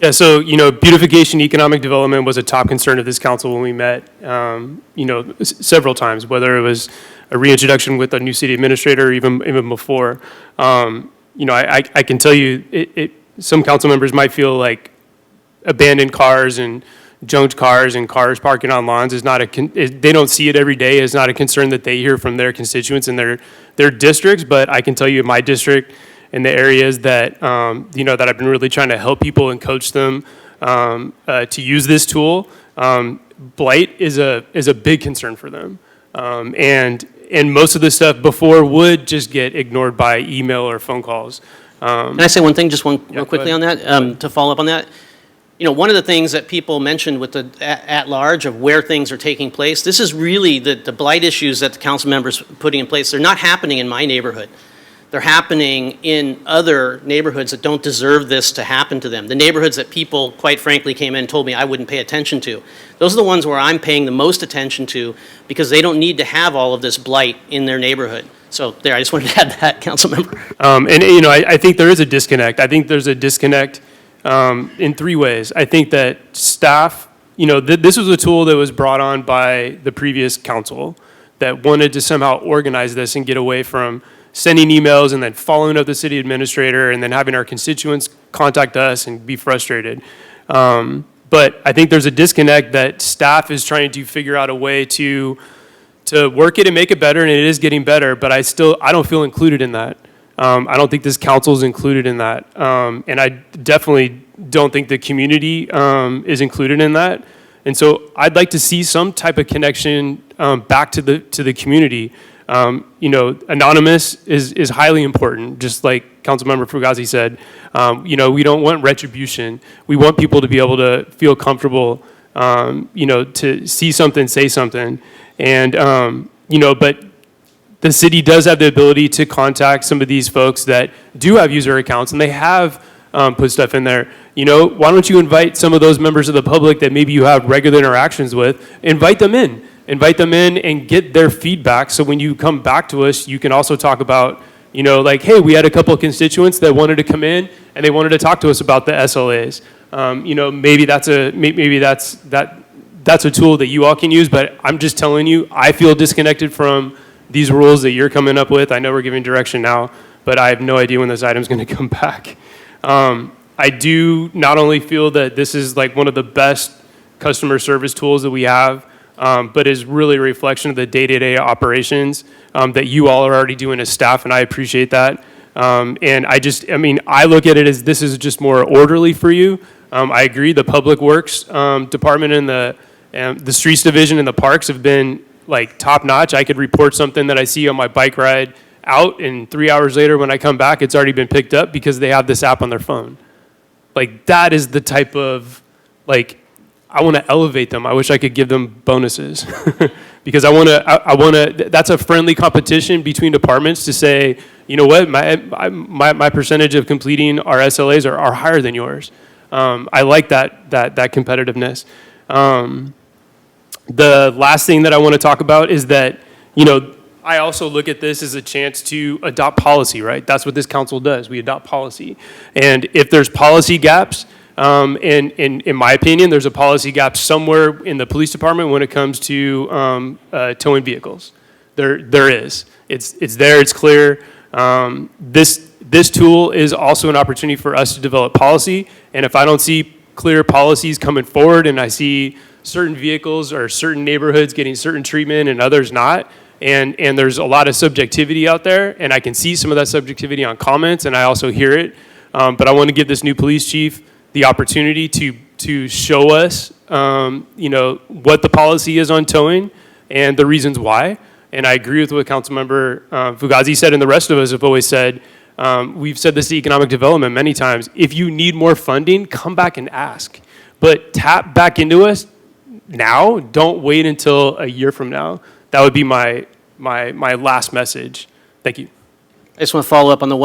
Yeah, so, beautification, economic development was a top concern of this council when we met, several times, whether it was a reintroduction with a new city administrator or even before. I can tell you, some council members might feel like abandoned cars and junked cars and cars parking on lawns is not they don't see it every day. It's not a concern that they hear from their constituents in their districts, but I can tell you in my district, in the areas that that I've been really trying to help people and coach them to use this tool. Blight is a big concern for them, and most of the stuff before would just get ignored by email or phone calls. Can I say one thing, just real quickly on that, to follow up on that? One of the things that people mentioned with the at-large of where things are taking place, this is really the blight issues that the council members putting in place. They're not happening in my neighborhood. They're happening in other neighborhoods that don't deserve this to happen to them. The neighborhoods that people, quite frankly, came in and told me I wouldn't pay attention to. Those are the ones where I'm paying the most attention to because they don't need to have all of this blight in their neighborhood. So there, I just wanted to add that, council member. I think there is a disconnect. I think there's a disconnect in three ways. I think that staff, this was a tool that was brought on by the previous council that wanted to somehow organize this and get away from sending emails and then following up the city administrator and then having our constituents contact us and be frustrated. But I think there's a disconnect that staff is trying to figure out a way to work it and make it better, and it is getting better, but I don't feel included in that. I don't think this council is included in that. And I definitely don't think the community is included in that. And so I'd like to see some type of connection back to the community. Anonymous is highly important, just like Councilmember Fugazi said. We don't want retribution. We want people to be able to feel comfortable, to see something, say something. And, but the city does have the ability to contact some of these folks that do have user accounts and they have put stuff in there. Why don't you invite some of those members of the public that maybe you have regular interactions with, invite them in and get their feedback. So when you come back to us, you can also talk about, hey, we had a couple of constituents that wanted to come in and they wanted to talk to us about the SLAs. Maybe that's a tool that you all can use, but I'm just telling you, I feel disconnected from these rules that you're coming up with. I know we're giving direction now, but I have no idea when this item's going to come back. I do not only feel that this is like one of the best customer service tools that we have, but is really a reflection of the day-to-day operations that you all are already doing as staff, and I appreciate that. And I look at it as this is just more orderly for you. I agree, the Public Works Department and the Streets Division and the Parks have been like top-notch. I could report something that I see on my bike ride out, and 3 hours later when I come back, it's already been picked up because they have this app on their phone. Like, that is the type of, I want to elevate them. I wish I could give them bonuses because I want to, that's a friendly competition between departments to say, you know what, my percentage of completing our SLAs are higher than yours. I like that competitiveness. The last thing that I want to talk about is that, I also look at this as a chance to adopt policy, right? That's what this council does. We adopt policy. And if there's policy gaps, in my opinion, there's a policy gap somewhere in the police department when it comes to towing vehicles. There is. It's there. It's clear. This tool is also an opportunity for us to develop policy. And if I don't see clear policies coming forward, and I see certain vehicles or certain neighborhoods getting certain treatment and others not, and there's a lot of subjectivity out there, and I can see some of that subjectivity on comments, and I also hear it. But I want to give this new police chief the opportunity to show us, what the policy is on towing and the reasons why. And I agree with what Councilmember Fugazi said, and the rest of us have always said. We've said this to economic development many times. If you need more funding, come back and ask. But tap back into us now. Don't wait until a year from now. That would be my last message. Thank you. I just want to follow up on the one